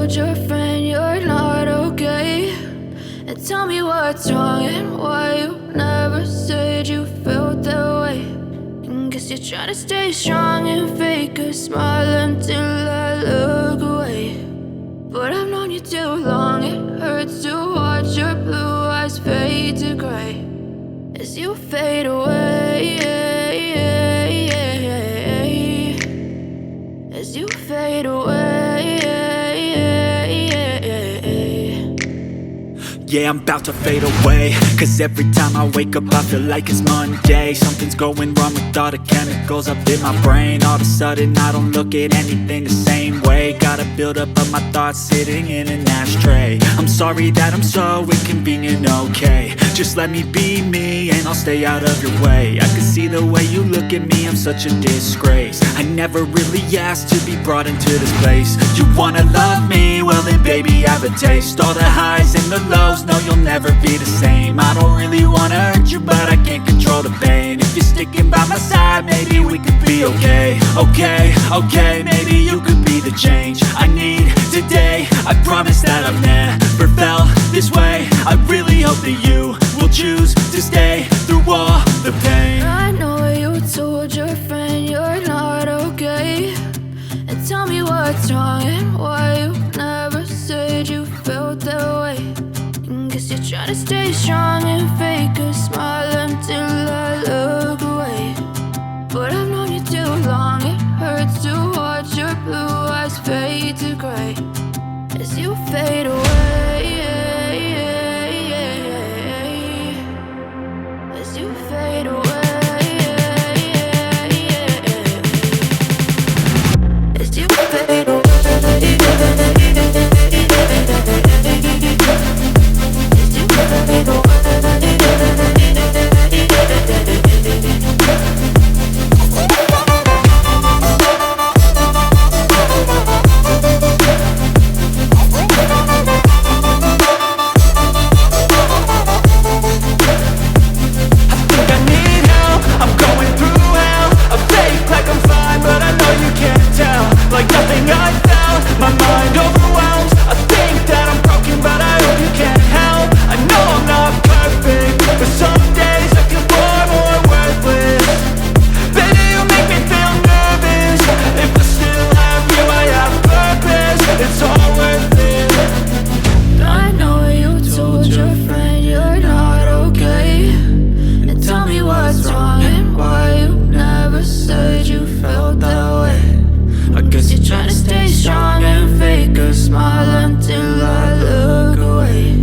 told your friend you're not okay? And tell me what's wrong and why you never said you felt that way. And guess you're trying to stay strong and fake a smile until I look away. But I've known you too long, it hurts to watch your blue eyes fade to gray as you fade away, as you fade away. Yeah, I'm about to fade away, cause every time I wake up I feel like it's Monday. Something's going wrong with all the chemicals up in my brain. All of a sudden I don't look at anything the same way. Got a build up of my thoughts sitting in an ashtray. I'm sorry that I'm so inconvenient, okay? Just let me be me and I'll stay out of your way. I can see the way you look at me, I'm such a disgrace. I never really asked to be brought into this place. You wanna love me? Well then baby, have a taste. All the highs and the lows, no, you'll never be the same. I don't really wanna hurt you, but I can't control the pain. If you're sticking by my side, maybe we could be okay. Okay, maybe you could be the change I need today. I promise that I've never felt this way. I really hope that you will choose to stay through all the pain. I know you told your friend you're not okay. And tell me what's wrong and why you never said you felt that way. And guess you're trying to stay strong and fake a smile until I look away. But I've known you too long, it hurts to watch your blue eyes fade to gray as you fade away, as you fade away. As you fade away, as you fade away. Like nothing I found, my mind overwhelms. I think that I'm broken, but I hope you can't help. I know I'm not perfect, but some days I feel far more worthless. Baby, you make me feel nervous. If I still have you, I have purpose. It's all worth it. I know you told your friend you're not okay. And tell me what's wrong and why you never said you felt that way. I guess you're trying to stay strong and fake a smile until I look away.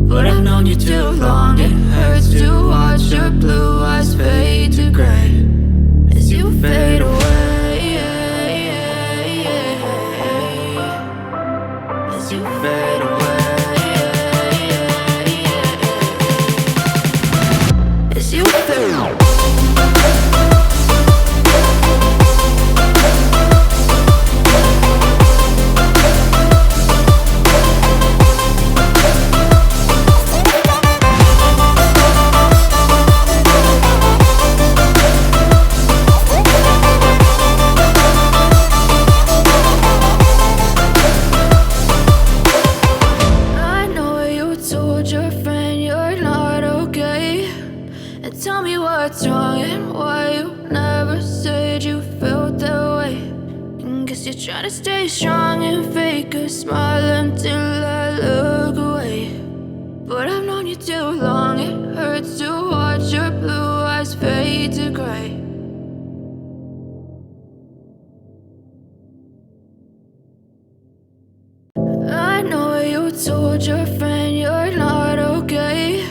But I've known you too long, it hurts to watch your blue eyes fade to gray as you fade away, as you fade away, as you fade away. Tell me what's wrong and why you never said you felt that way. And guess you're trying to stay strong and fake a smile until I look away. But I've known you too long, it hurts to watch your blue eyes fade to gray. I know you told your friend you're not okay.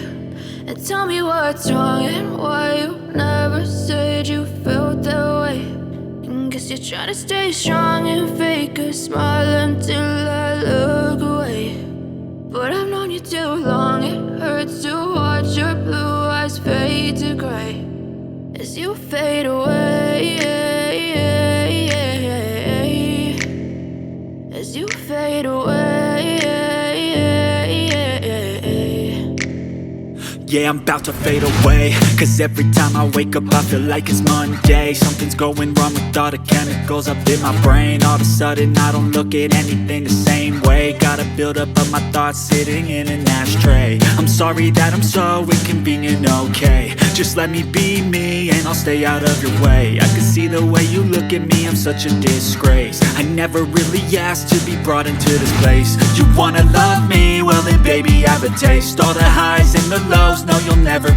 And tell me what's wrong and why you never said you felt that way. And guess you're trying to stay strong and fake a smile until I look away. But I've known you too long, it hurts to watch your blue eyes fade to gray as you fade away, as you fade away. Yeah, I'm about to fade away, cause every time I wake up I feel like it's Monday. Something's going wrong with all the chemicals up in my brain. All of a sudden I don't look at anything the same way. Got a buildup of my thoughts sitting in an ashtray. I'm sorry that I'm so inconvenient, okay. Just let me be me and I'll stay out of your way. I can see the way you look at me, I'm such a disgrace. I never really asked to be brought into this place. You wanna love me? Well then baby I have a taste. All the highs and the lows, no you'll never